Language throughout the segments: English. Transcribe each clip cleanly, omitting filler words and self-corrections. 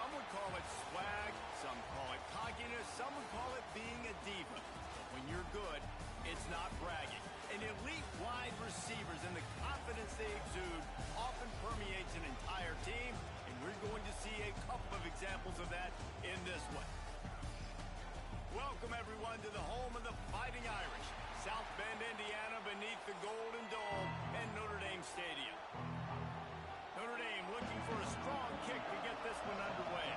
Some would call it swag, some call it cockiness, some would call it being a diva. But when you're good, it's not bragging. And elite wide receivers and the confidence they exude often permeates an entire team, and we're going to see a couple of examples of that in this one. Welcome, everyone, to the home of the Fighting Irish, South Bend, Indiana, beneath the Golden Dome and Notre Dame Stadium. Notre Dame looking for a strong kick to get this one underway.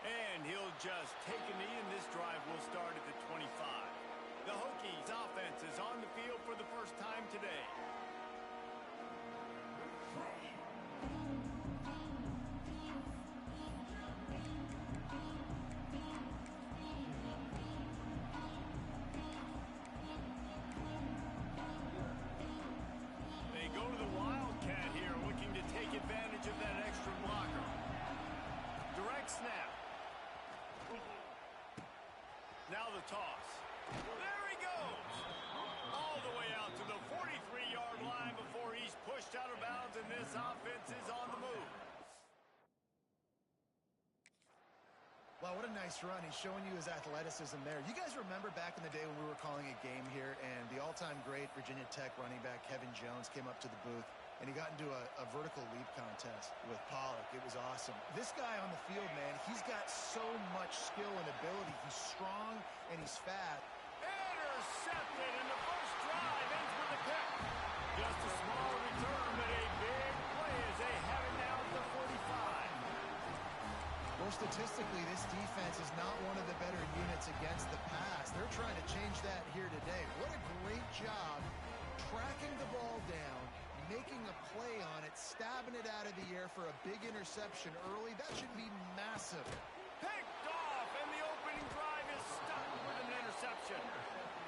And he'll just take a knee, and this drive will start at the 25. The Hokies offense is on the field for the first time today. They go to the Wildcat here, looking to take advantage of that extra blocker. Direct snap. Now the toss. There he goes! All the way out to the 43-yard line before he's pushed out of bounds, and this offense is on the move. Wow, what a nice run. He's showing you his athleticism there. You guys remember back in the day when we were calling a game here, and the all-time great Virginia Tech running back Kevin Jones came up to the booth, and he got into a vertical leap contest with Pollock. It was awesome. This guy on the field, man, he's got so much skill and ability. He's strong, and he's fat. Intercepted, and the first drive ends with a pick. Just a small return, but a big play as they have it now at the 45. Well, statistically, this defense is not one of the better units against the pass. They're trying to change that here today. What a great job tracking the ball down, making a play on it, stabbing it out of the air for a big interception early. That should be massive. Picked off, and the opening drive is stuck with an interception.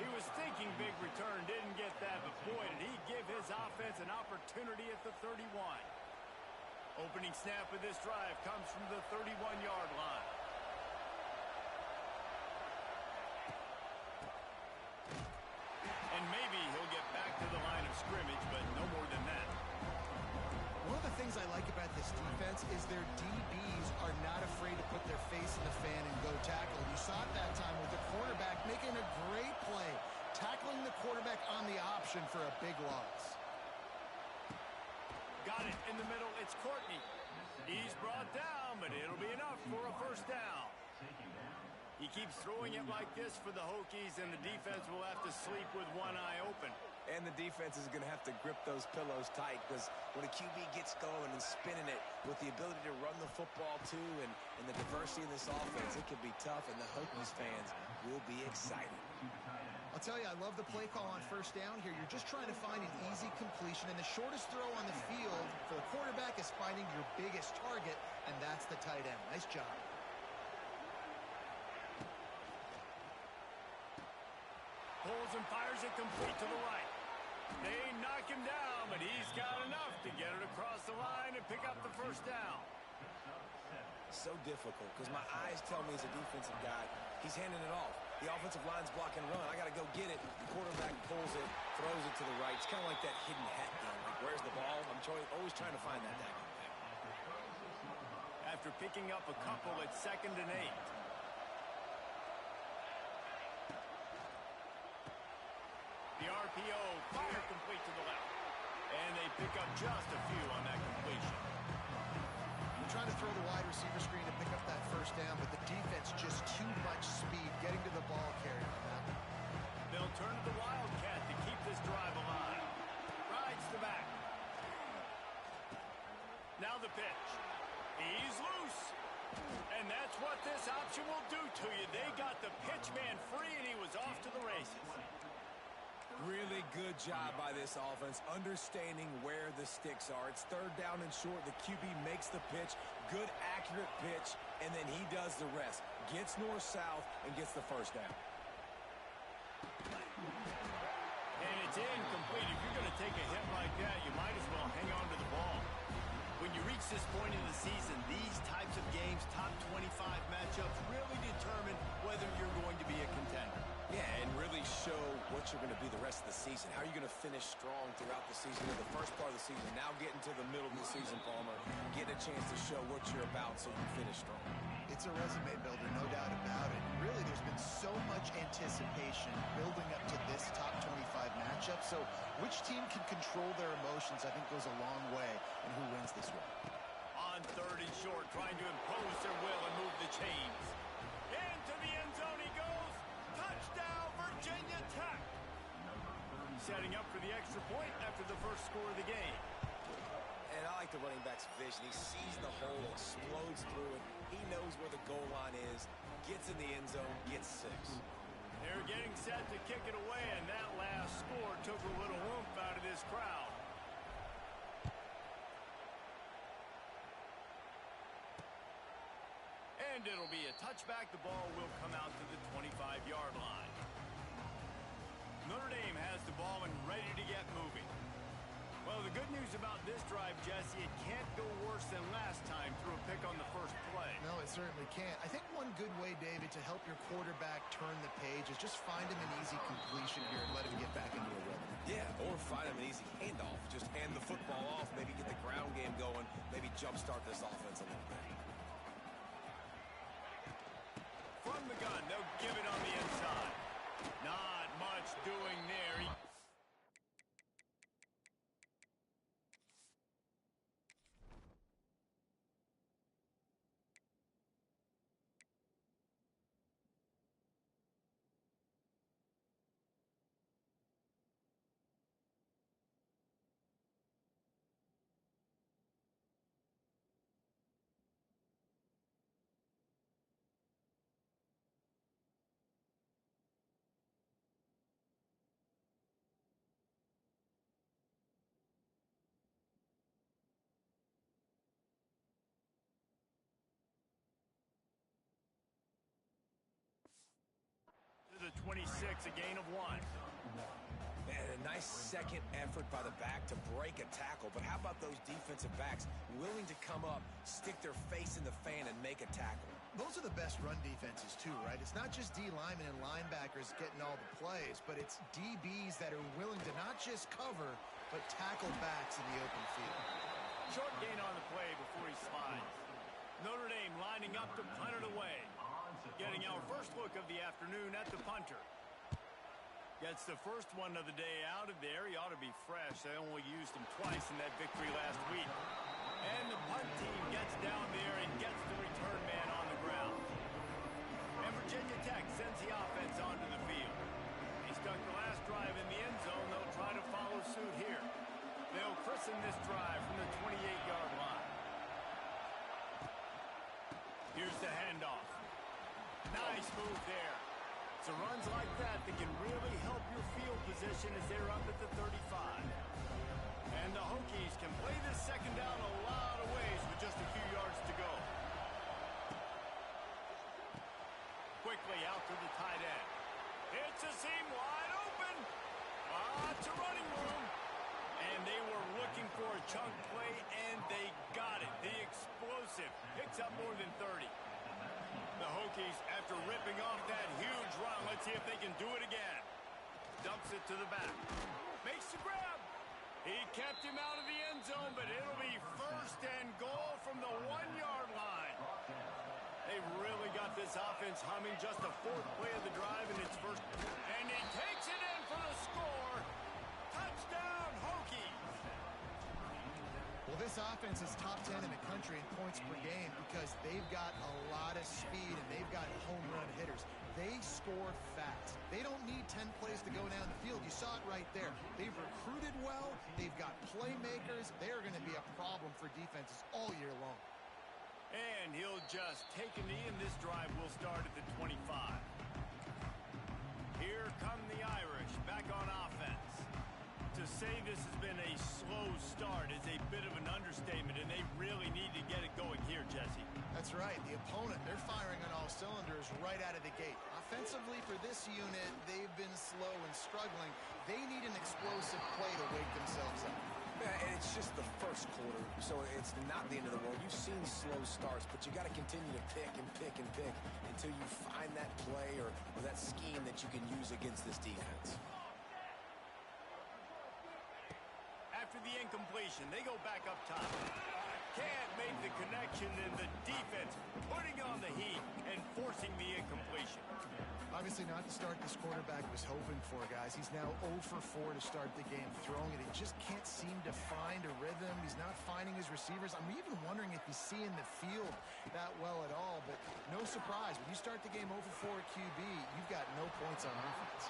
He was thinking big return, didn't get that, but boy, did he give his offense an opportunity at the 31. Opening snap of this drive comes from the 31-yard line. And maybe he'll get back to the line of scrimmage, but no more than that. One of the things I like about this defense is their DBs are not afraid to put their face in the fan and go tackle. You saw it that time with the quarterback making a great play, tackling the quarterback on the option for a big loss. Got it in the middle. It's Courtney. He's brought down, but it'll be enough for a first down. He keeps throwing it like this for the Hokies, and the defense will have to sleep with one eye open. And the defense is going to have to grip those pillows tight, because when a QB gets going and spinning it with the ability to run the football too and the diversity in this offense, it can be tough, and the Hokies fans will be excited. I'll tell you, I love the play call on first down here. You're just trying to find an easy completion, and the shortest throw on the field for the quarterback is finding your biggest target, and that's the tight end. Nice job. Pulls and fires it complete to the right. They knock him down, but he's got enough to get it across the line and pick up the first down. So difficult, because my eyes tell me as a defensive guy, he's handing it off. The offensive line's blocking run. I got to go get it. The quarterback pulls it, throws it to the right. It's kind of like that hidden hat game. Like, where's the ball? I'm always trying to find that guy. After picking up a couple, it's 2nd and 8. The RPO, fire complete to the left. And they pick up just a few on that completion. You're trying to throw the wide receiver screen to pick up that first down, but the defense just too much speed getting to the ball carrier on that one. They'll turn to the Wildcat to keep this drive alive. Rides the back. Now the pitch. He's loose. And that's what this option will do to you. They got the pitch man free, and he was off to the races. Really good job by this offense, understanding where the sticks are. It's 3rd down and short. The QB makes the pitch, good, accurate pitch, and then he does the rest. Gets north-south and gets the first down. And it's incomplete. If you're going to take a hit like that, you might as well hang on to the ball. When you reach this point in the season, these types of games, top 25 matchups, really determine whether you're going to be a contender. Yeah, and really show what you're going to be the rest of the season. How are you going to finish strong throughout the season, in the first part of the season, now getting to the middle of the season, Palmer, getting a chance to show what you're about so you can finish strong. It's a resume builder, no doubt about it. Really, there's been so much anticipation building up to this top 25 matchup. So which team can control their emotions, I think, goes a long way in who wins this one. On third and short, trying to impose their will and move the chains. Into the end zone he goes. Touchdown, Virginia Tech. Setting up for the extra point after the first score of the game. And I like the running back's vision. He sees the hole, explodes through it. He knows where the goal line is, gets in the end zone, gets 6. They're getting set to kick it away, and that last score took a little oomph out of this crowd. And it'll be a touchback. The ball will come out to the 25-yard line. Notre Dame has the ball and ready to get moving. Well, the good news about this drive, Jesse, it can't go worse than last time through a pick on the first play. No, it certainly can't. I think one good way, David, to help your quarterback turn the page is just find him an easy completion here and let him get back into a rhythm. Yeah, or find him an easy handoff. Just hand the football off, maybe get the ground game going, maybe jumpstart this offense a little bit. From the gun, they'll give it on the inside. Not much doing there. The 26, a gain of 1. And a nice second effort by the back to break a tackle. But how about those defensive backs willing to come up, stick their face in the fan, and make a tackle? Those are the best run defenses, too, right? It's not just D linemen and linebackers getting all the plays, but it's DBs that are willing to not just cover, but tackle backs in the open field. Short gain on the play before he slides. Notre Dame lining up to punt it away. Getting our first look of the afternoon at the punter. Gets the first one of the day out of there. He ought to be fresh. They only used him twice in that victory last week. And the punt team gets down there and gets the return man on the ground. And Virginia Tech sends the offense onto the field. He stuck the last drive in the end zone. They'll try to follow suit here. They'll christen this drive from the 28-yard line. Here's the handoff. Nice move there. So runs like that can really help your field position as they're up at the 35. And the Hokies can play this second down a lot of ways with just a few yards to go. Quickly out to the tight end. It's a seam wide open. Lots of running room. And they were looking for a chunk play, and they got it. The explosive picks up more than 30. The Hokies, after ripping off that huge run, let's see if they can do it again. Dumps it to the back. Makes the grab. He kept him out of the end zone, but it'll be first and goal from the 1-yard line. They've really got this offense humming. Just the 4th play of the drive, and it's first. And he takes it in for the score. Touchdown, Hokies. Well, this offense is top 10 in the country in points per game because they've got a lot of speed and they've got home run hitters. They score fast. They don't need 10 plays to go down the field. You saw it right there. They've recruited well. They've got playmakers. They're going to be a problem for defenses all year long. And he'll just take a knee, and this drive will start at the 25. Here come the Irish back on offense. To say this has been a slow start is a bit of an understatement, and they really need to get it going here, Jesse. That's right. The opponent, they're firing on all cylinders right out of the gate. Offensively for this unit, they've been slow and struggling. They need an explosive play to wake themselves up. Yeah, and it's just the first quarter, so it's not the end of the world. You've seen slow starts, but you got to continue to pick and pick and pick until you find that play or that scheme that you can use against this defense. After the incompletion, they go back up top. Can't make the connection, and the defense putting on the heat and forcing the incompletion. Obviously not the start this quarterback was hoping for, guys. He's now 0 for 4 to start the game throwing it. He just can't seem to find a rhythm. He's not finding his receivers. I'm even wondering if he's seeing the field that well at all, but no surprise. When you start the game 0 for 4 QB, you've got no points on offense.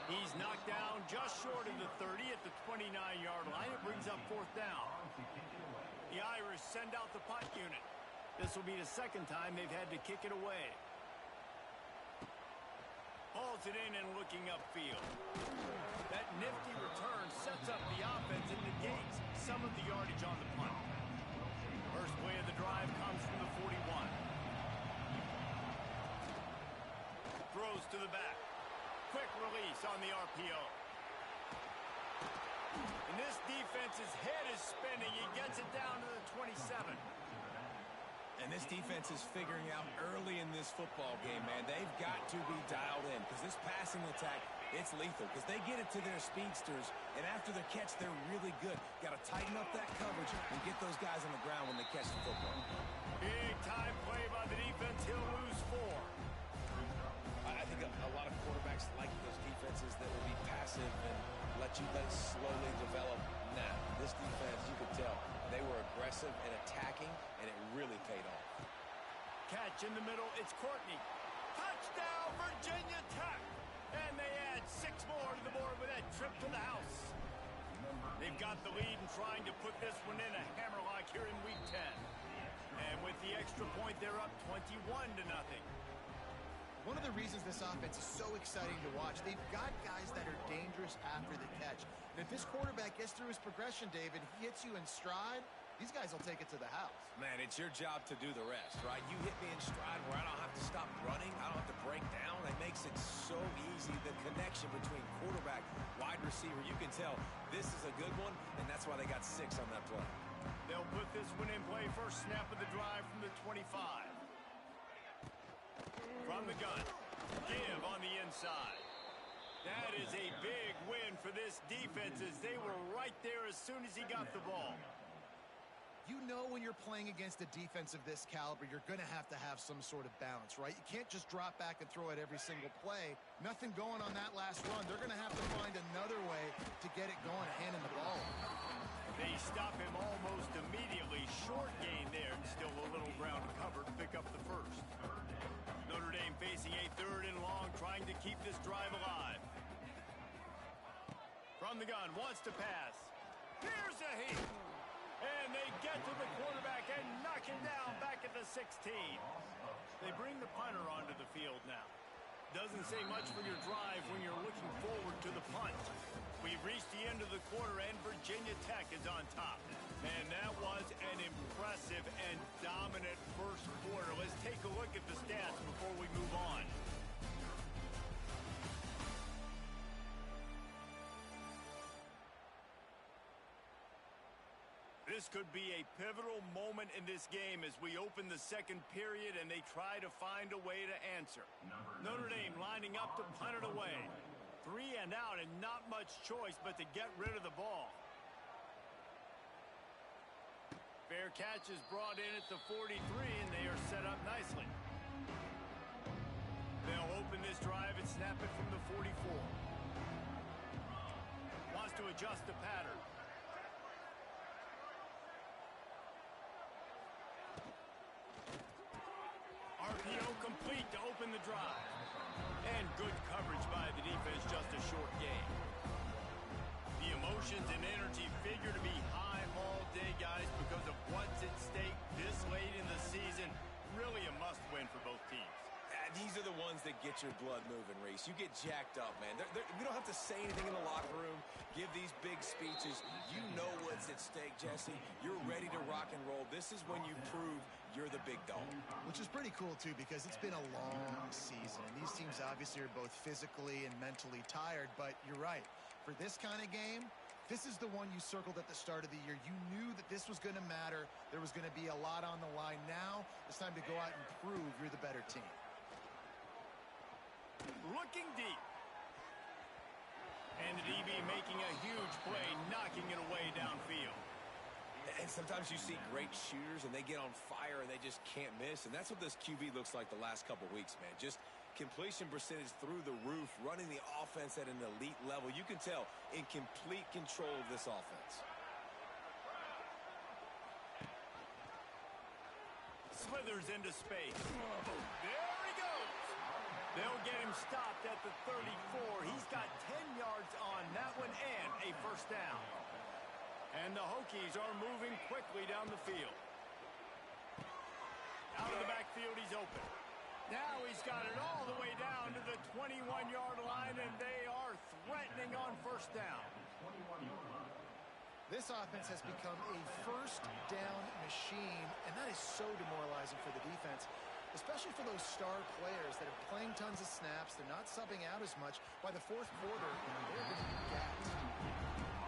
He's knocked down just short of the 30 at the 29-yard line. It brings up 4th down. The Irish send out the punt unit. This will be the second time they've had to kick it away. Hauls it in and looking upfield. That nifty return sets up the offense and negates some of the yardage on the punt. First play of the drive comes from the 41. Throws to the back. Quick release on the RPO. And this defense's head is spinning. He gets it down to the 27. And this defense is figuring out early in this football game, man. They've got to be dialed in because this passing attack, it's lethal because they get it to their speedsters, and after the catch, they're really good. Got to tighten up that coverage and get those guys on the ground when they catch the football. Big time play by the defense. He'll lose 4. I think a lot of quarterbacks like those defenses that will be passive and let it slowly develop. Nah, this defense, you could tell, they were aggressive and attacking, and it really paid off. Catch in the middle. It's Courtney. Touchdown, Virginia Tech. And they add 6 more to the board with that trip to the house. They've got the lead and trying to put this one in a hammerlock here in Week 10. And with the extra point, they're up 21-0. One of the reasons this offense is so exciting to watch, they've got guys that are dangerous after the catch. And if this quarterback gets through his progression, David, he hits you in stride, these guys will take it to the house. Man, it's your job to do the rest, right? You hit me in stride where I don't have to stop running. I don't have to break down. It makes it so easy. The connection between quarterback, wide receiver, you can tell this is a good one, and that's why they got 6 on that play. They'll put this one in play. First snap of the drive from the 25. From the gun, give on the inside. That is a big win for this defense as they were right there as soon as he got the ball. You know when you're playing against a defense of this caliber, you're going to have some sort of balance, right? You can't just drop back and throw it every single play. Nothing going on that last run. They're going to have to find another way to get it going, handing the ball. They stop him almost immediately. Short gain there, and still a little ground covered to pick up the first. Notre Dame facing a 3rd and long, trying to keep this drive alive. From the gun, wants to pass. Here's a heat. And they get to the quarterback and knock him down back at the 16. They bring the punter onto the field now. Doesn't say much for your drive when you're looking forward to the punt. We've reached the end of the quarter, and Virginia Tech is on top. And that was an impressive and dominant first quarter. Let's take a look at the stats before we move on. This could be a pivotal moment in this game as we open the second period and they try to find a way to answer. Notre Dame lining up to punt it away. 3 and out and not much choice but to get rid of the ball. Fair catch is brought in at the 43 and they are set up nicely. They'll open this drive and snap it from the 44. Wants to adjust the pattern. RPO complete to open the drive. And good coverage by the defense, just a short game. The emotions and energy figure to be high all day, guys, because of what's at stake this late in the season. Really a must-win for both teams. These are the ones that get your blood moving, Reese. You get jacked up, man. You don't have to say anything in the locker room, give these big speeches. You know what's at stake, Jesse. You're ready to rock and roll. This is when you prove you're the big dog. Which is pretty cool, too, because it's been a long season. And these teams obviously are both physically and mentally tired, but you're right. For this kind of game, This is the one you circled at the start of the year. You knew that this was going to matter. There was going to be a lot on the line. Now it's time to go out and prove you're the better team. Looking deep. And the DB making a huge play, knocking it away downfield. And sometimes you see great shooters and they get on fire and they just can't miss. And that's what this QB looks like the last couple weeks, man. Just completion percentage through the roof, running the offense at an elite level. You can tell in complete control of this offense. Slithers into space. There he goes. They'll get him stopped at the 34. He's got 10 yards on that one and a first down. And the Hokies are moving quickly down the field. Out of the backfield, he's open. Now he's got it all the way down to the 21-yard line, and they are threatening on first down. This offense has become a first down machine, and that is so demoralizing for the defense, especially for those star players that are playing tons of snaps. They're not subbing out as much. By the fourth quarter, they're going to be gassed.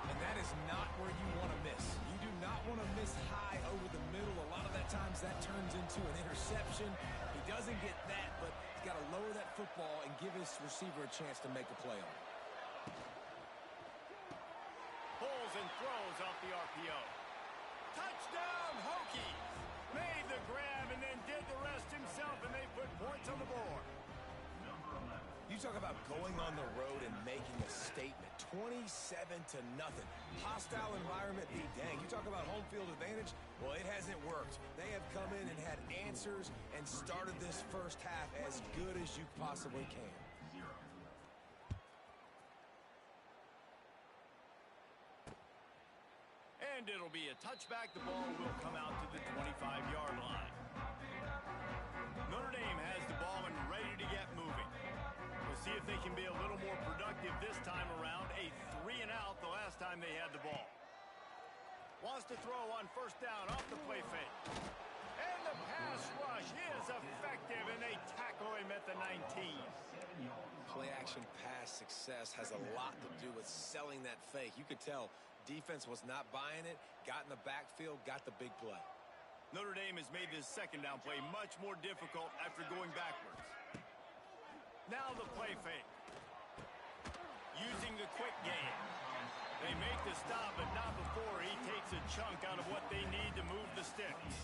And that is not where you want to miss. You do not want to miss high over the middle. A lot of that times that turns into an interception. He doesn't get that, but he's got to lower that football and give his receiver a chance to make a play on it. Pulls and throws off the RPO. Touchdown, Hokies! Made the grab and then did the rest himself, and they put points on the board. You talk about going on the road and making a statement. 27-0. Hostile environment be dang. You talk about home field advantage. Well, it hasn't worked. They have come in and had answers and started this first half as good as you possibly can. And it'll be a touchback. The ball will come out to the 25-yard line. Notre Dame has the ball and ready to get moving. We'll see if they can be a little more productive this time around. A 3-and-out the last time they had the ball. Wants to throw on first down off the play fake. And the pass rush is effective, and they tackle him at the 19. Play-action pass success has a lot to do with selling that fake. You could tell defense was not buying it, got in the backfield, got the big play. Notre Dame has made this second down play much more difficult after going backwards. Now the play fake. Using the quick game. They make the stop, but not before he takes a chunk out of what they need to move the sticks.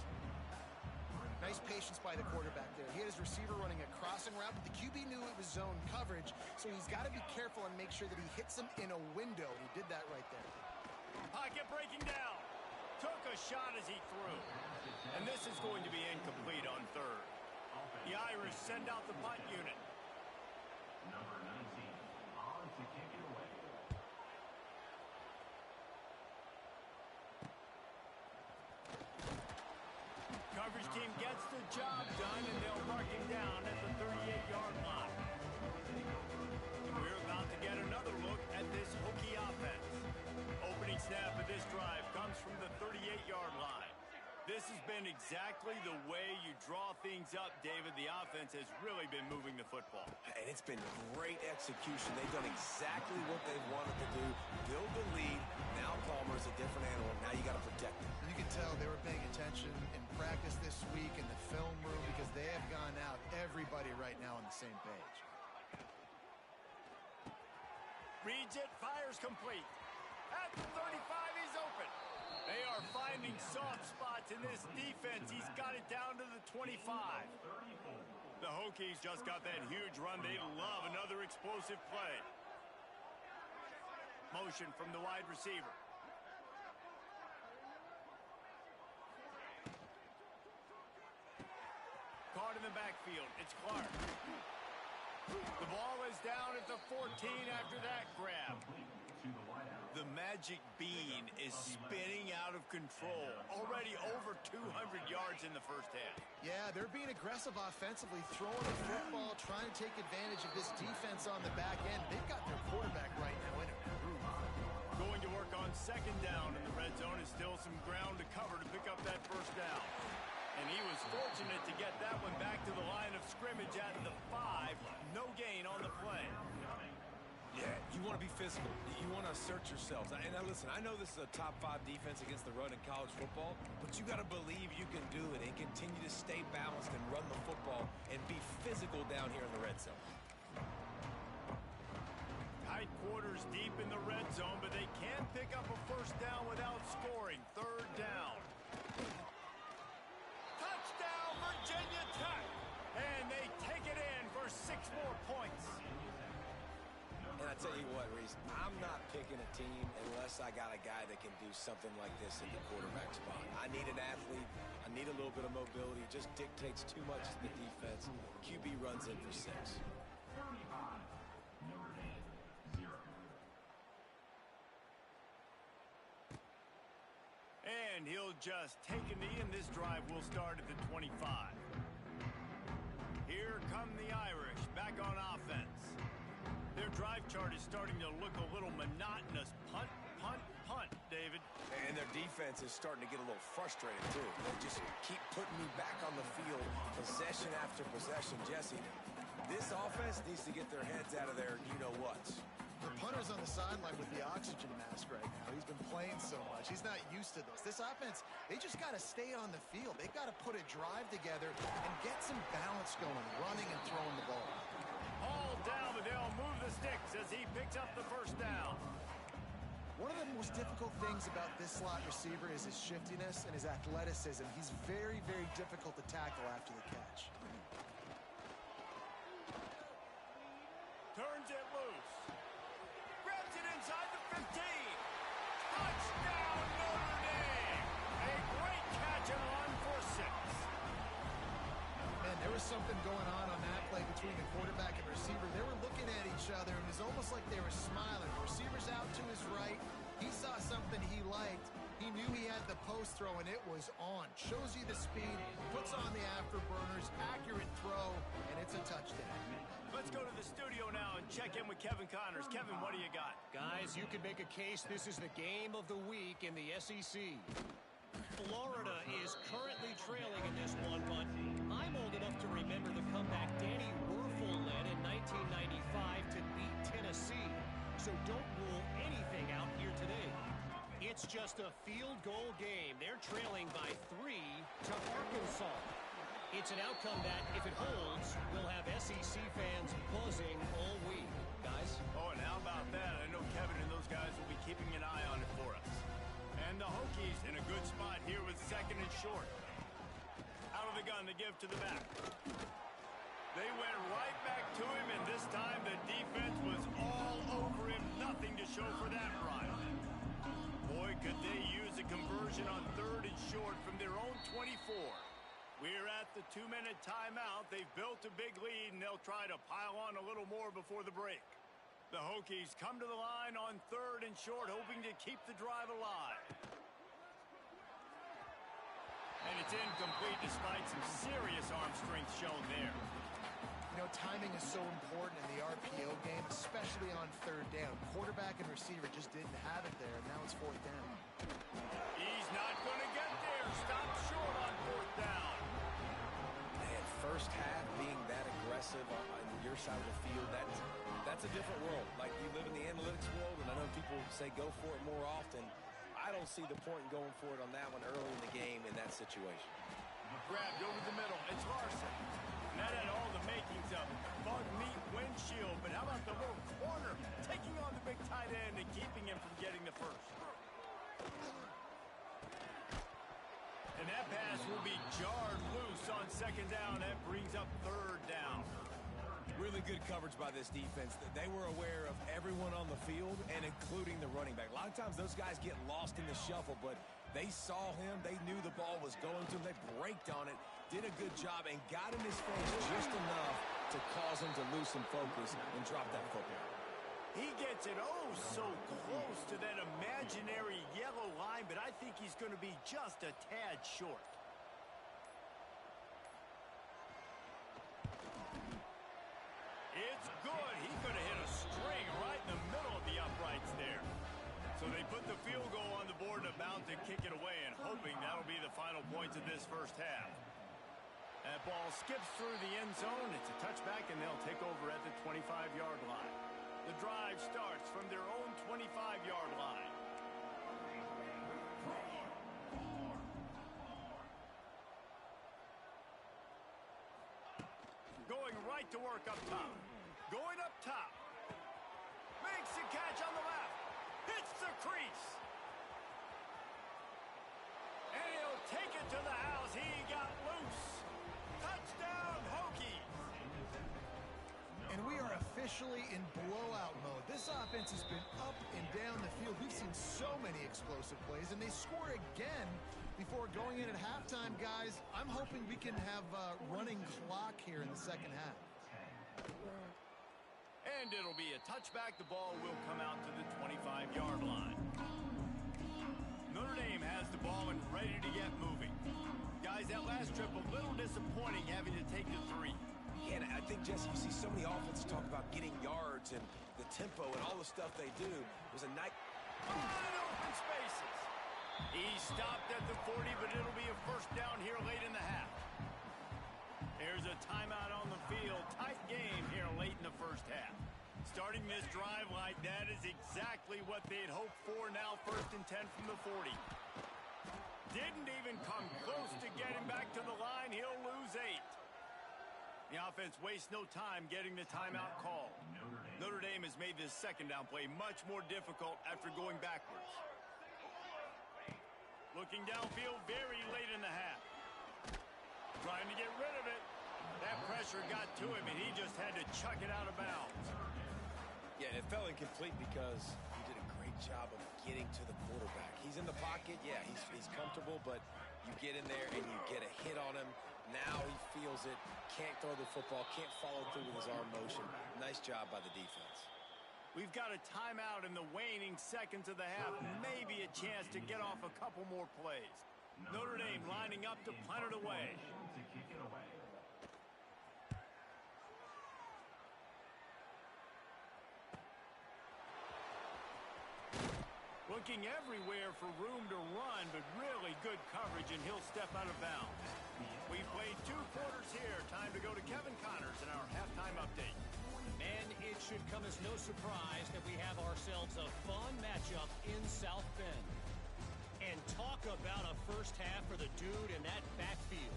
Nice patience by the quarterback there. He had his receiver running a crossing route, but the QB knew it was zone coverage, so he's got to be careful and make sure that he hits him in a window. He did that right there. Pocket breaking down. Took a shot as he threw. And this is going to be incomplete on third. The Irish send out the punt unit. Number 19 on to kick it away. Coverage team gets the job done, and they'll mark him down at the 38-yard line. And we're about to get another look at this Hokie offense. Opening snap of this drive comes from the 38-yard line. This has been exactly the way you draw things up, David. The offense has really been moving the football. And it's been great execution. They've done exactly what they've wanted to do. Build the lead. Now Palmer's a different animal. Now you got to protect him. You can tell they were paying attention in practice this week in the film room because they have gone out, everybody right now on the same page. Reads it, fires complete. At the 35, he's open. They are finding soft spots in this defense. He's got it down to the 25. The Hokies just got that huge run. They love another explosive play. Motion from the wide receiver. Caught in the backfield. It's Clark. The ball is down at the 14 after that grab. The magic bean is spinning out of control. Already over 200 yards in the first half. Yeah, they're being aggressive offensively, throwing the football, trying to take advantage of this defense on the back end. They've got their quarterback right now in a groove. Going to work on second down in the red zone. Is still some ground to cover to pick up that first down. And he was fortunate to get that one back to the line of scrimmage at the 5. No gain on the play. Yeah, you want to be physical. You want to assert yourselves. And now listen, I know this is a top 5 defense against the run in college football, but you got to believe you can do it and continue to stay balanced and run the football and be physical down here in the red zone. Tight quarters deep in the red zone, but they can pick up a first down without scoring. Third down. Touchdown, Virginia Tech. And they take it in for 6 more points. And I tell you what, Reese, I'm not picking a team unless I got a guy that can do something like this at the quarterback spot. I need an athlete. I need a little bit of mobility. It just dictates too much to the defense. QB runs in for 6. 35, Notre Dame, 0. And he'll just take a knee, and this drive will start at the 25. Here come the Irish, back on offense. Their drive chart is starting to look a little monotonous. Punt, punt, punt, David. And their defense is starting to get a little frustrated, too. They just keep putting me back on the field, possession after possession. Jesse, this offense needs to get their heads out of their you-know-whats. The punter's on the sideline with the oxygen mask right now. He's been playing so much. He's not used to this. This offense, they just got to stay on the field. They've got to put a drive together and get some balance going, running and throwing the ball. All down, but they'll move the sticks as he picks up the first down. One of the most difficult things about this slot receiver is his shiftiness and his athleticism. He's very, very difficult to tackle after the catch. Turns it loose. Grabs it inside the 15. Touchdown, Notre Dame. A great catch and run for 6. Man, there was something going on that play between the quarterback and receiver. They were looking at each other. It was almost like they were smiling. The receiver's out to his right. He saw something he liked. He knew he had the post throw, and it was on. Shows you the speed, puts on the afterburners, accurate throw, and it's a touchdown. Let's go to the studio now and check in with Kevin Connors. Kevin, what do you got? Guys, you can make a case this is the game of the week in the SEC. Florida is currently trailing in this one, but I'm old enough to remember the comeback Danny Wuerffel led in 1995 to beat Tennessee. So don't rule anything out here today. It's just a field goal game. They're trailing by 3 to Arkansas. It's an outcome that, if it holds, will have SEC fans buzzing all week. Guys? Oh, and how about that? I know Kevin and those guys will be keeping an eye on it for us. And the Hokies in a good spot here with 2nd and short. Out of the gun to give to the back. They went right back to him, and this time the defense was all over him. Nothing to show for that run. Boy, could they use a conversion on 3rd and short from their own 24. We're at the 2-minute timeout. They've built a big lead, and they'll try to pile on a little more before the break. The Hokies come to the line on 3rd and short, hoping to keep the drive alive. And it's incomplete despite some serious arm strength shown there. You know, timing is so important in the RPO game, especially on 3rd down. Quarterback and receiver just didn't have it there, and now it's 4th down. He's not going to get there. Stop short on 4th down. Man, first half being that aggressive on your side of the field, that's a different world. Like, you live in the analytics world, and I know people say go for it more often. I don't see the point in going for it on that one early in the game in that situation. Grabbed over the middle. It's Larson. And that had all the makings of bug meat windshield. But how about the little corner taking on the big tight end and keeping him from getting the first? And that pass will be jarred loose on 2nd down. That brings up 3rd down. Really good coverage by this defense. They were aware of everyone on the field and including the running back. A lot of times those guys get lost in the shuffle, but they saw him. They knew the ball was going to him. They braked on it, did a good job, and got in his face just enough to cause him to lose some focus and drop that football. He gets it so close to that imaginary yellow line, but I think he's going to be just a tad short. It's good. He could have hit a string right in the middle of the uprights there. So they put the field goal on the board and about to kick it away, and hoping that'll be the final points of this first half. That ball skips through the end zone. It's a touchback, and they'll take over at the 25-yard line. The drive starts from their own 25-yard line. Going right to work up top. Going up top. Makes the catch on the left. Hits the crease. And he'll take it to the house. He got loose. Touchdown, Hokies. And we are officially in blowout mode. This offense has been up and down the field. We've seen so many explosive plays, and they score again before going in at halftime, guys. I'm hoping we can have a running clock here in the second half. And it'll be a touchback. The ball will come out to the 25-yard line. Notre Dame has the ball and ready to get moving. Guys, that last trip a little disappointing having to take the 3. Yeah, and I think, Jesse, you see so many offenses talk about getting yards and the tempo and all the stuff they do. It was a night. Wide open spaces. He stopped at the 40, but it'll be a first down here late in the half. There's a timeout on the field. Tight game here late in the first half. Starting this drive like that is exactly what they'd hoped for. Now 1st and 10 from the 40. Didn't even come close to getting back to the line. He'll lose 8. The offense wastes no time getting the timeout call. Notre Dame has made this second down play much more difficult after going backwards. Looking downfield very late in the half. Trying to get rid of it. That pressure got to him, and he just had to chuck it out of bounds. Yeah, it fell incomplete because he did a great job of getting to the quarterback. He's in the pocket. Yeah, he's comfortable, but you get in there and you get a hit on him. Now he feels it. Can't throw the football. Can't follow through with his arm motion. Nice job by the defense. We've got a timeout in the waning seconds of the half. Maybe a chance to get off a couple more plays. Notre Dame lining up to punt it away. Looking everywhere for room to run, but really good coverage, and he'll step out of bounds. We played 2 quarters here. Time to go to Kevin Connors in our halftime update. And it should come as no surprise that we have ourselves a fun matchup in South Bend. And talk about a first half for the dude in that backfield.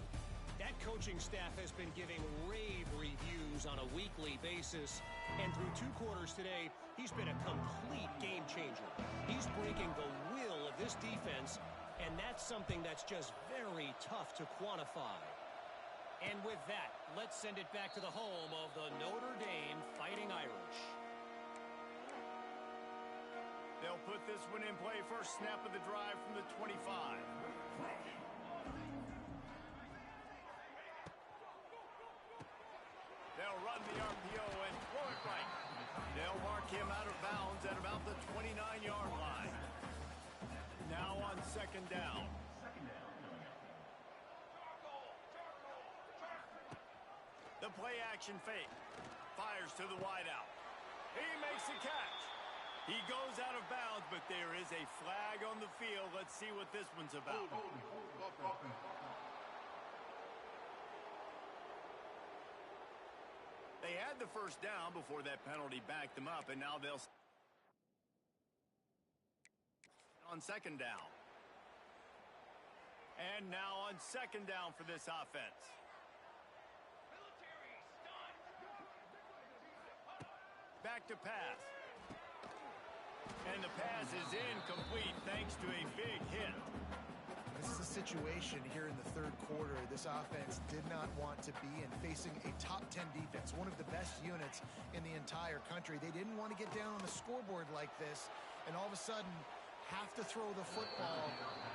That coaching staff has been giving rave reviews on a weekly basis. And through 2 quarters today, he's been a complete game changer. He's breaking the will of this defense, and that's something that's just very tough to quantify. And with that, let's send it back to the home of the Notre Dame Fighting Irish. They'll put this one in play. First snap of the drive from the 25. They'll run the RPO and throw it right. They'll mark him out of bounds at about the 29-yard line. Now on 2nd down. The play action fake. Fires to the wideout. He makes the catch. He goes out of bounds, but there is a flag on the field. Let's see what this one's about. They had the first down before that penalty backed them up, and now they'll on 2nd down. And now on 2nd down for this offense. Back to pass. And the pass is incomplete thanks to a big hit. This is a situation here in the 3rd quarter this offense did not want to be in, facing a top 10 defense, one of the best units in the entire country. They didn't want to get down on the scoreboard like this and all of a sudden have to throw the football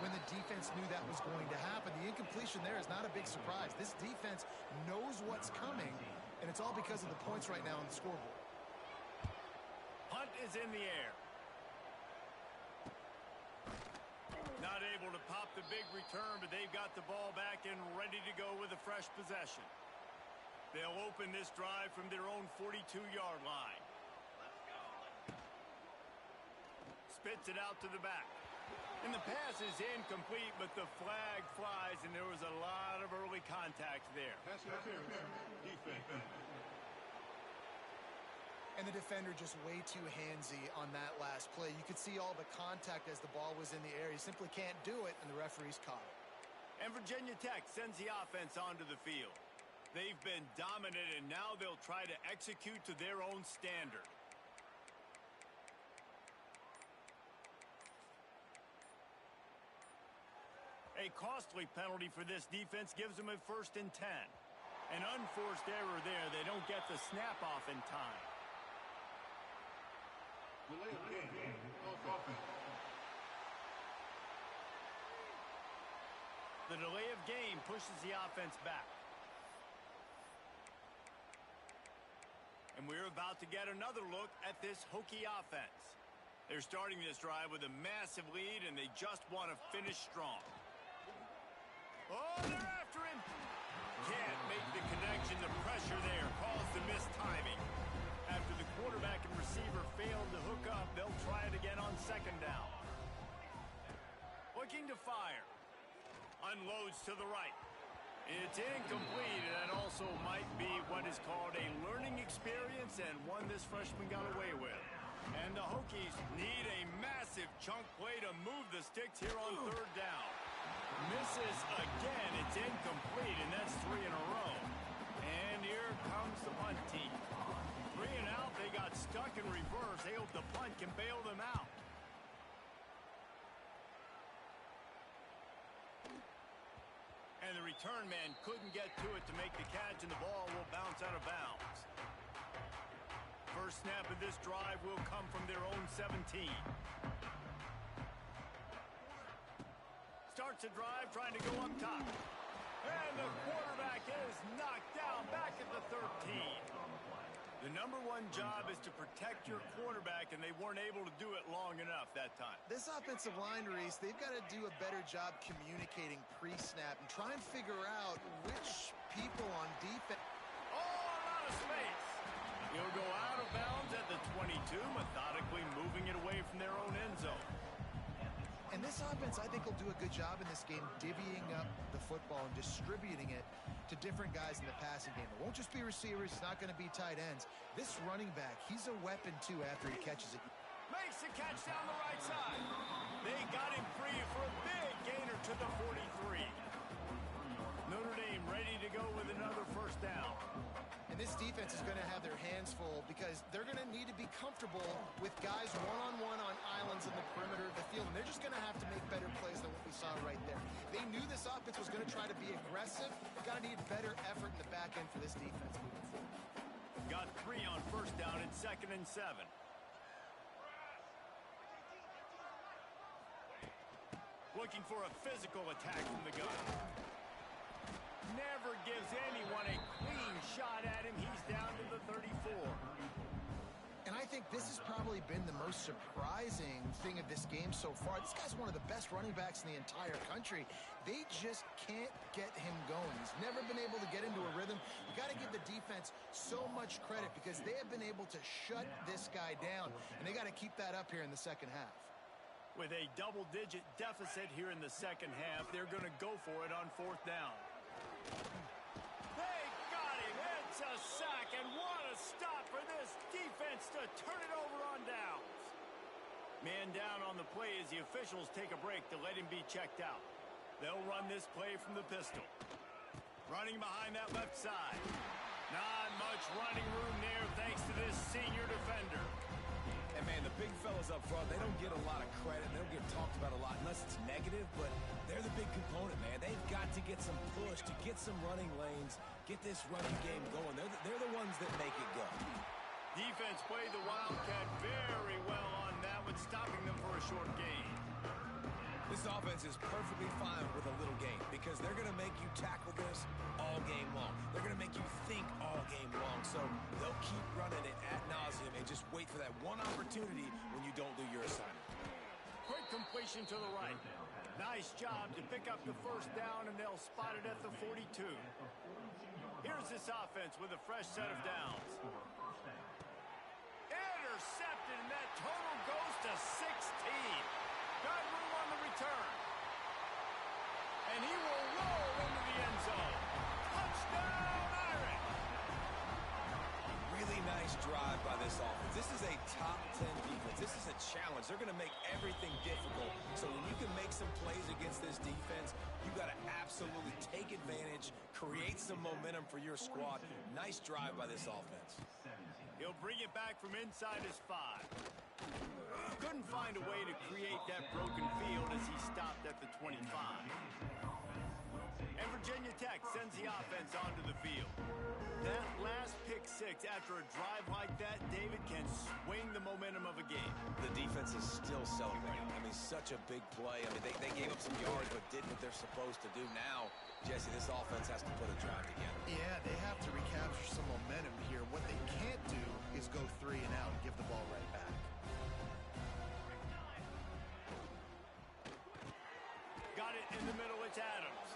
when the defense knew that was going to happen. The incompletion there is not a big surprise. This defense knows what's coming, and it's all because of the points right now on the scoreboard. Punt is in the air. Not able to pop the big return, but they've got the ball back and ready to go with a fresh possession. They'll open this drive from their own 42-yard line. Spits it out to the back. And the pass is incomplete, but the flag flies, and there was a lot of early contact there. Pass interference. Defense. And the defender just way too handsy on that last play. You could see all the contact as the ball was in the air. He simply can't do it, and the referee's caught it. And Virginia Tech sends the offense onto the field. They've been dominant, and now they'll try to execute to their own standard. A costly penalty for this defense gives them a 1st and 10. An unforced error there. They don't get the snap off in time. Delay of game. Offense. The delay of game pushes the offense back. And we're about to get another look at this Hokie offense. They're starting this drive with a massive lead, and they just want to finish strong. Oh, they're after him. Can't make the connection. The pressure there caused the missed timing. After the quarterback and receiver failed to hook up, they'll try it again on 2nd down. Looking to fire. Unloads to the right. It's incomplete, and that also might be what is called a learning experience, and one this freshman got away with. And the Hokies need a massive chunk play to move the sticks here on 3rd down. Misses again. It's incomplete, and that's 3 in a row. And here comes the punt team. 3 and out. They got stuck in reverse. They hope the punt can bail them out. And the return man couldn't get to it to make the catch, and the ball will bounce out of bounds. First snap of this drive will come from their own 17. Starts a drive trying to go up top. And the quarterback is knocked down back at the 13. The #1 job is to protect your quarterback, and they weren't able to do it long enough that time. This offensive line, Reese, they've got to do a better job communicating pre-snap and try and figure out which people on defense. Oh, out of space. He'll go out of bounds at the 22, methodically moving it away from their own end zone. And this offense, I think, will do a good job in this game divvying up the football and distributing it to different guys in the passing game. It won't just be receivers. It's not going to be tight ends. This running back, he's a weapon, too, after he catches it. Makes the catch down the right side. They got him free for a big gainer to the 43. Notre Dame ready to go with another 1st down. And this defense is going to have their hands full because they're going to need to be comfortable with guys one-on-one on islands in the perimeter of the field. And they're just going to have to make better plays than what we saw right there. They knew this offense was going to try to be aggressive. Got to need better effort in the back end for this defense moving forward. Got 3 on 1st down and 2nd and 7. Looking for a physical attack from the gun. Never gives anyone a clean shot at him. He's down to the 34. And I think this has probably been the most surprising thing of this game so far. This guy's one of the best running backs in the entire country. They just can't get him going. He's never been able to get into a rhythm. You got to give the defense so much credit because they have been able to shut this guy down, and they got to keep that up here in the 2nd half. With a double-digit deficit here in the 2nd half, they're going to go for it on 4th down. They got him. It's a sack, and what a stop for this defense to turn it over on downs. Man down on the play as the officials take a break to let him be checked out. They'll run this play from the pistol. Running behind that left side. Not much running room there thanks to this senior defender. And, man, the big fellas up front, they don't get a lot of credit. They don't get talked about a lot unless it's negative, but they're the big component, man. They've got to get some push to get some running lanes, get this running game going. They're the ones that make it go. Defense played the Wildcat very well on that one, stopping them for a short gain. This offense is perfectly fine with a little game because they're going to make you tackle this all game long. They're going to make you think all game long. So they'll keep running it ad nauseum and just wait for that one opportunity when you don't do your assignment. Quick completion to the right. Nice job to pick up the 1st down, and they'll spot it at the 42. Here's this offense with a fresh set of downs. Intercepted, and that total goes to 16. Got room on the return. And he will roll into the end zone. Touchdown, Irish! Really nice drive by this offense. is a top 10 defense. This is a challenge. They're going to make everything difficult. So when you can make some plays against this defense, you got to absolutely take advantage, create some momentum for your squad. Nice drive by this offense. He'll bring it back from inside his 5. Couldn't find a way to create that broken field as he stopped at the 25. And Virginia Tech sends the offense onto the field. That last pick 6 after a drive like that, David, can swing the momentum of a game. The defense is still celebrating. I mean, such a big play. I mean, they gave up some yards but did what they're supposed to do. Now, Jesse, this offense has to put a drive together. Yeah, they have to recapture some momentum here. What they can't do is go 3 and out and give the ball right back. Got it in the middle, it's Adams.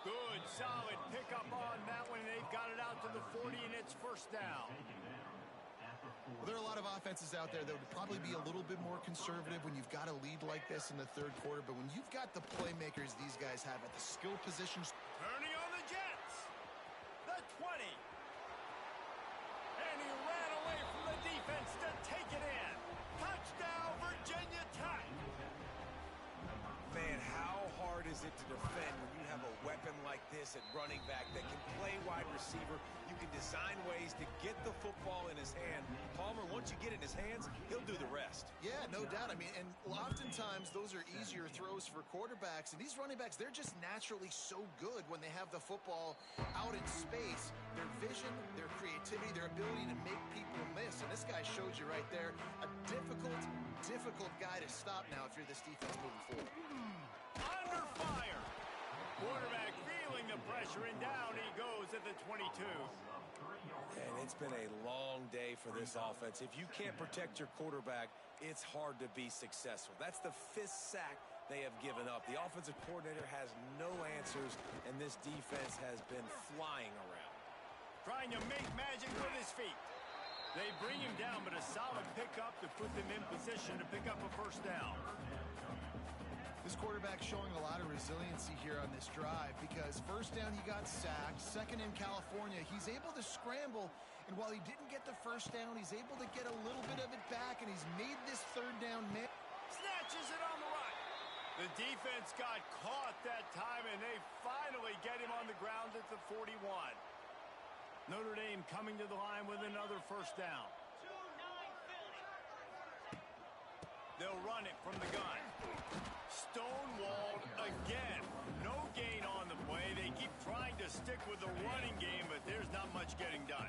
Good, solid pickup on that one. They've got it out to the 40, and it's first down. Well, there are a lot of offenses out there that would probably be a little bit more conservative when you've got a lead like this in the third quarter. But when you've got the playmakers these guys have at the skill positions. Turning on the Jets. The 20. And he ran away from the defense to take it in. Touchdown, Virginia Tech. Man, how hard is it to defend when you have a weapon like this at running back that can play wide receiver? You can design ways to get the football in his hand. Palmer, once you get it in his hands, he'll do the rest. Yeah, no doubt. I mean, and oftentimes those are easier throws for quarterbacks. And these running backs, they're just naturally so good when they have the football out in space. Their vision, their creativity, their ability to make people miss. And this guy showed you right there, a difficult guy to stop now if you're this defense moving forward. Under fire. Quarterback feeling the pressure, and down he goes at the 22. And it's been a long day for this offense. If you can't protect your quarterback, it's hard to be successful. That's the 5th sack they have given up. The offensive coordinator has no answers, and this defense has been flying around. Trying to make magic with his feet. They bring him down, but a solid pickup to put them in position to pick up a first down. This quarterback showing a lot of resiliency here on this drive because first down he got sacked, second in California, he's able to scramble, and while he didn't get the first down, he's able to get a little bit of it back, and he's made this third down. Snatches it on the right. The defense got caught that time, and they finally get him on the ground at the 41. Notre Dame coming to the line with another first down. They'll run it from the gun. Stonewalled again. No gain on the play. They keep trying to stick with the running game, but there's not much getting done.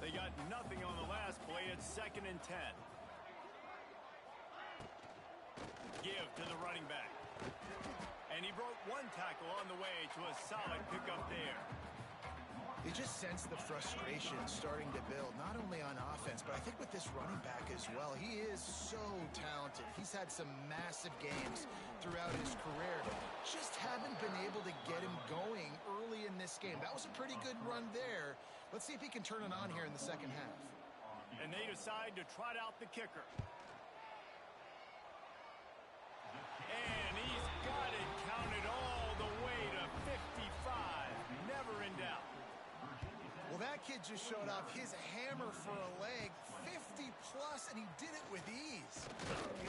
They got nothing on the last play. It's 2nd and 10. Give to the running back. And he broke one tackle on the way to a solid pickup there. You just sense the frustration starting to build, not only on offense, but I think with this running back as well. He is so talented. He's had some massive games throughout his career. Just haven't been able to get him going early in this game. That was a pretty good run there. Let's see if he can turn it on here in the second half. And they decide to trot out the kicker. And he's got it counted all the way to 55. Never in doubt. Well, that kid just showed off his hammer for a leg, 50 plus, and he did it with ease.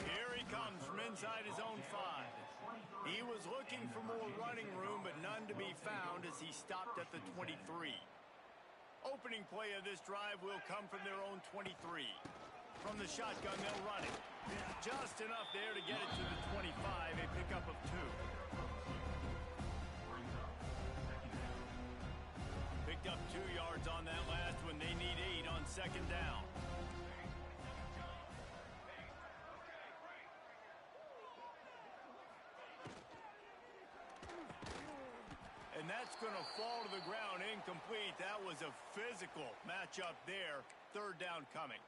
Here he comes from inside his own 5. He was looking for more running room, but none to be found as he stopped at the 23. Opening play of this drive will come from their own 23. From the shotgun, they'll run it. Just enough there to get it to the 25, a pickup of 2. Picked up 2 yards on that last one. They need 8 on second down. And that's going to fall to the ground incomplete. That was a physical matchup there. Third down coming.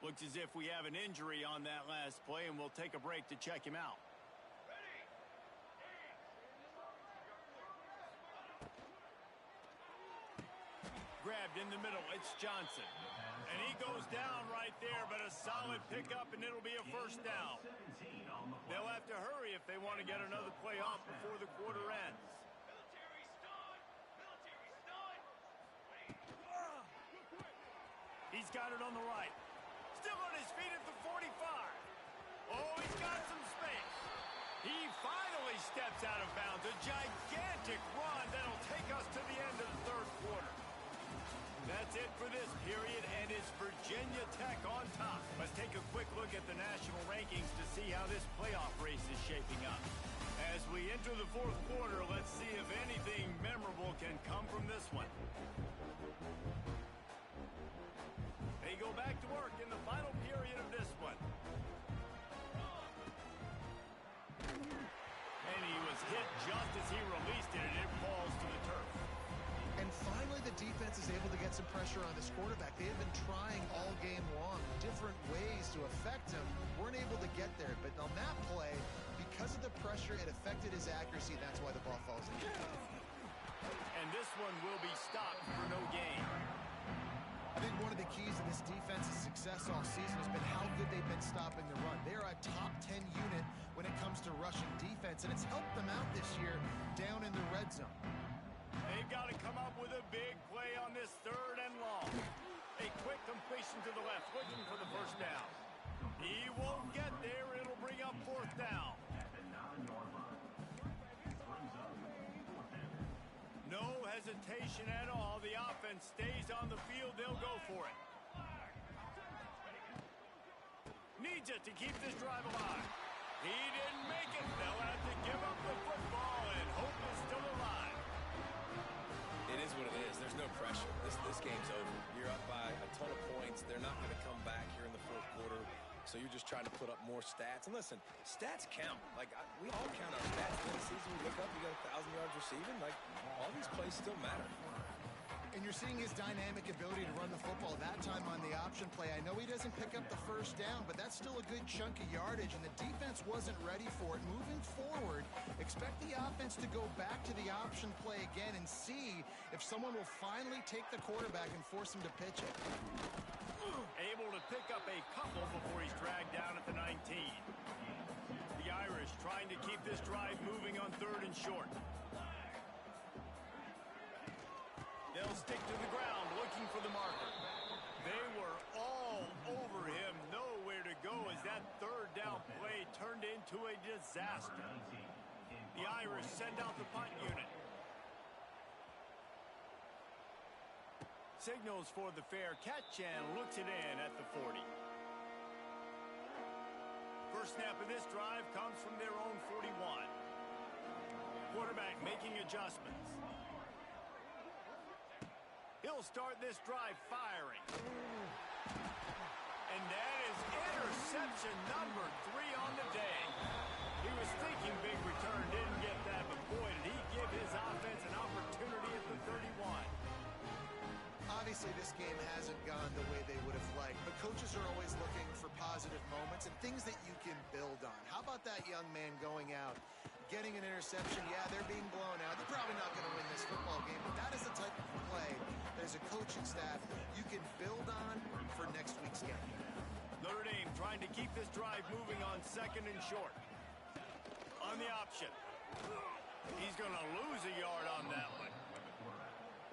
Looks as if we have an injury on that last play, and we'll take a break to check him out. Grabbed in the middle, it's Johnson. And he goes down right there, but a solid pickup, and it'll be a first down. They'll have to hurry if they want to get another play off before the quarter ends. He's got it on the right. Still on his feet at the 45. Oh, he's got some space. He finally steps out of bounds. A gigantic run that'll take us to the end of the third quarter. That's it for this period, and it's Virginia Tech on top. Let's take a quick look at the national rankings to see how this playoff race is shaping up. As we enter the fourth quarter, let's see if anything memorable can come from this one. They go back to work in the final period of this one. And he was hit just as he released it, and it falls to the turf. And finally, the defense is able to get some pressure on this quarterback. They have been trying all game long different ways to affect him. Weren't able to get there. But on that play, because of the pressure, it affected his accuracy. That's why the ball falls in. And this one will be stopped for no gain. I think one of the keys to this defense's success all season has been how good they've been stopping the run. They're a top 10 unit when it comes to rushing defense, and it's helped them out this year down in the red zone. They've got to come up with a big play on this third and long. A quick completion to the left, looking for the first down. He won't get there. It'll bring up fourth down. No hesitation at all. The offense stays on the field. They'll go for it. Needs it to keep this drive alive. He didn't make it. They'll have to give up the football, and hope is still alive. It is what it is. There's no pressure. This game's over. You're up by a ton of points. They're not going to come back here in the fourth quarter. So you're just trying to put up more stats. And listen, stats count. Like, we all count our stats. In the season, we look up, you got 1,000 yards receiving. Like, all these plays still matter. And you're seeing his dynamic ability to run the football. That time on the option play, I know he doesn't pick up the first down, but that's still a good chunk of yardage, and the defense wasn't ready for it. Moving forward, expect the offense to go back to the option play again and see if someone will finally take the quarterback and force him to pitch it. Able to pick up a couple before he's dragged down at the 19. The Irish trying to keep this drive moving on third and short. They'll stick to the ground looking for the marker. They were all over him, nowhere to go as that third down play turned into a disaster. The Irish send out the punt unit. Signals for the fair catch and looks it in at the 40. First snap of this drive comes from their own 41. Quarterback making adjustments. He'll start this drive firing. And that is interception number 3 on the day. He was thinking big return, didn't get that, but boy, did he give his offense an opportunity at the 31. Obviously, this game hasn't gone the way they would have liked, but coaches are always looking for positive moments and things that you can build on. How about that young man going out, getting an interception? Yeah, they're being blown out. They're probably not going to win this football game, but that is the type of play that as a coaching staff you can build on for next week's game. Notre Dame trying to keep this drive moving on second and short. On the option. He's going to lose a yard on that one.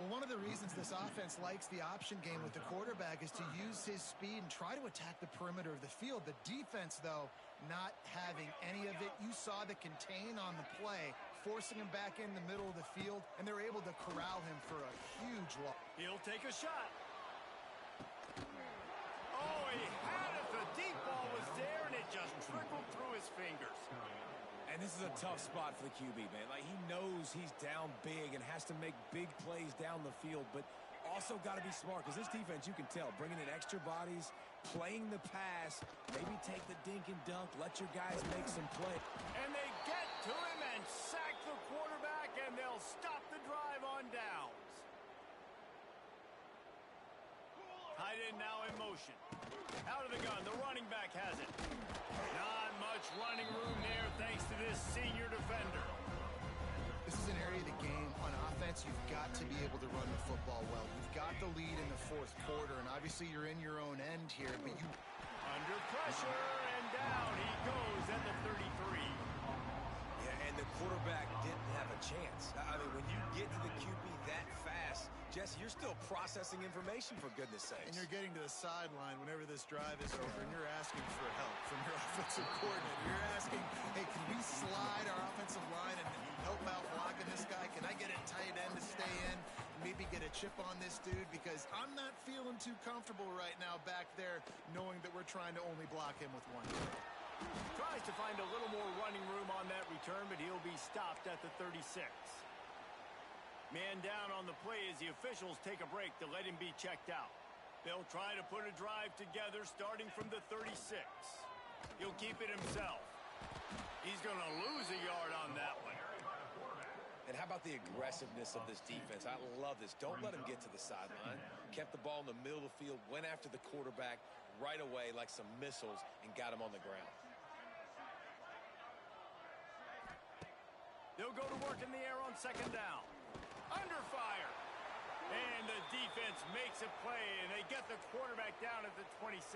Well, one of the reasons this offense likes the option game with the quarterback is to use his speed and try to attack the perimeter of the field. The defense, though, not having any of it. You saw the contain on the play, forcing him back in the middle of the field, and they're able to corral him for a huge loss. He'll take a shot. Oh, he had it. The deep ball was there, and it just trickled through his fingers. And this is a tough spot for the QB, man. Like, he knows he's down big and has to make big plays down the field, but also got to be smart because this defense, you can tell, bringing in extra bodies, playing the pass, maybe take the dink and dunk, let your guys make some play. And they get to him and sack the quarterback, and they'll stop the drive on downs. Tight end now in motion. Out of the gun, the running back has it. Not much running room there thanks to this senior defender. This is an area of the game on offense you've got to be able to run the football well. You've got the lead in the fourth quarter, and obviously you're in your own end here, but you... Under pressure, and down he goes at the 33. Yeah, and the quarterback didn't have a chance. I mean, when you get to the QB that fast, Jesse, you're still processing information, for goodness sakes. And you're getting to the sideline whenever this drive is over, and you're asking for help from your offensive coordinator. You're asking, hey, can we slide our offensive line and help out blocking this guy? Can I get a tight end to stay in? Maybe get a chip on this dude, because I'm not feeling too comfortable right now back there knowing that we're trying to only block him with one. Tries to find a little more running room on that return, but he'll be stopped at the 36. Man down on the play as the officials take a break to let him be checked out. They'll try to put a drive together starting from the 36. He'll keep it himself. He's going to lose a yard on that one. And how about the aggressiveness of this defense? I love this. Don't let him get to the sideline. Kept the ball in the middle of the field, went after the quarterback right away like some missiles, and got him on the ground. They'll go to work in the air on second down. Under fire. And the defense makes a play, and they get the quarterback down at the 26.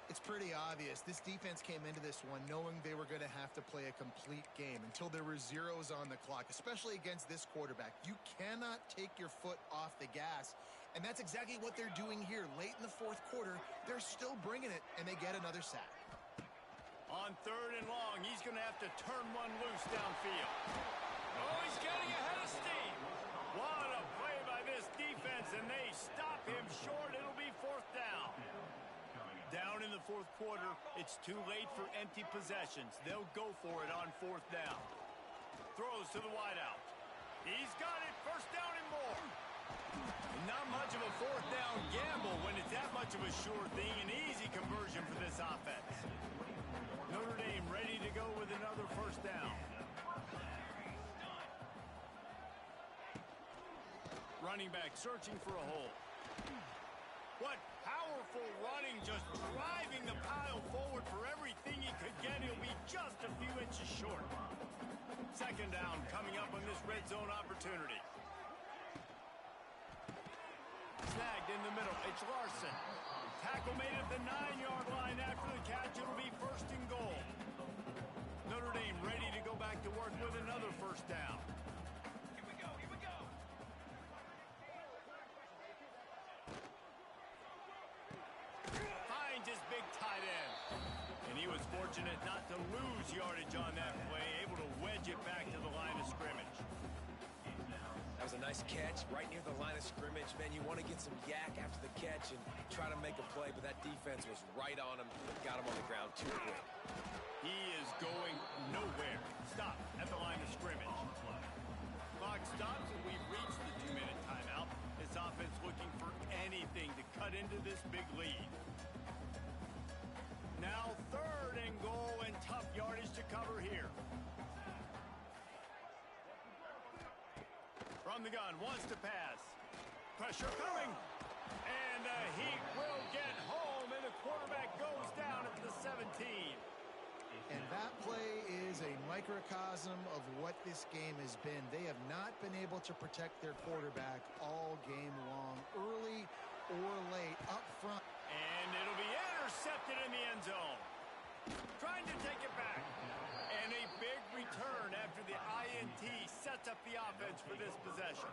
It's pretty obvious. This defense came into this one knowing they were going to have to play a complete game until there were zeros on the clock, especially against this quarterback. You cannot take your foot off the gas, and that's exactly what they're doing here. Late in the fourth quarter, they're still bringing it, and they get another sack. On third and long, he's going to have to turn one loose downfield. Oh, he's getting ahead of steam. What a play by this defense, and they stop him short. It'll be fourth down. Down in the fourth quarter, it's too late for empty possessions. They'll go for it on fourth down. Throws to the wideout. He's got it. First down and more. Not much of a fourth down gamble when it's that much of a sure thing. An easy conversion for this offense. Notre Dame ready to go with another first down. Running back searching for a hole. What powerful running, just driving the pile forward for everything he could get. He'll be just a few inches short. Second down coming up on this red zone opportunity. Snagged in the middle. It's Larson. Tackle made at the 9-yard line after the catch. It'll be first and goal. Notre Dame ready to go back to work with another first down. His big tight end. And he was fortunate not to lose yardage on that play, able to wedge it back to the line of scrimmage. That was a nice catch right near the line of scrimmage. Man, you want to get some yak after the catch and try to make a play, but that defense was right on him, got him on the ground too quick. He is going nowhere. Stop at the line of scrimmage. Clock stops and we've reached the 2-minute timeout. This offense looking for anything to cut into this big lead. Now third and goal, and tough yardage to cover here. From the gun, wants to pass. Pressure coming. And the Heat will get home, and the quarterback goes down at the 17. And that play is a microcosm of what this game has been. They have not been able to protect their quarterback all game long, early or late, up front. And it'll be intercepted in the end zone. Trying to take it back. And a big return after the INT sets up the offense for this possession.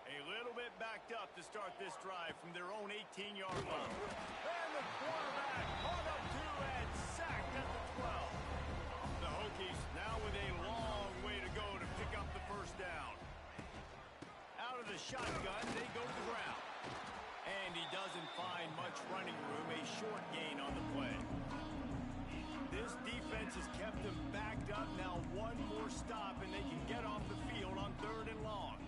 A little bit backed up to start this drive from their own 18-yard line. And the quarterback caught up to and sacked at the 12. The Hokies now with a long way to go to pick up the first down. Out of the shotgun, they go to the ground. And he doesn't find much running room, a short gain on the play. This defense has kept them backed up. Now one more stop, and they can get off the field on third and long.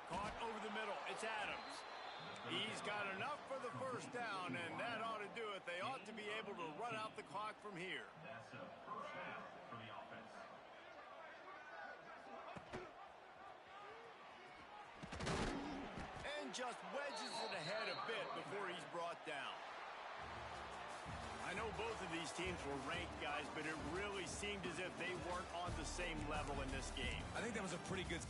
Caught over the middle. It's Adams. He's got enough for the first down, and that ought to do it. They ought to be able to run out the clock from here. That's a first down for the offense. And just wedges it ahead a bit before he's brought down. I know both of these teams were ranked, guys, but it really seemed as if they weren't on the same level in this game. I think that was a pretty good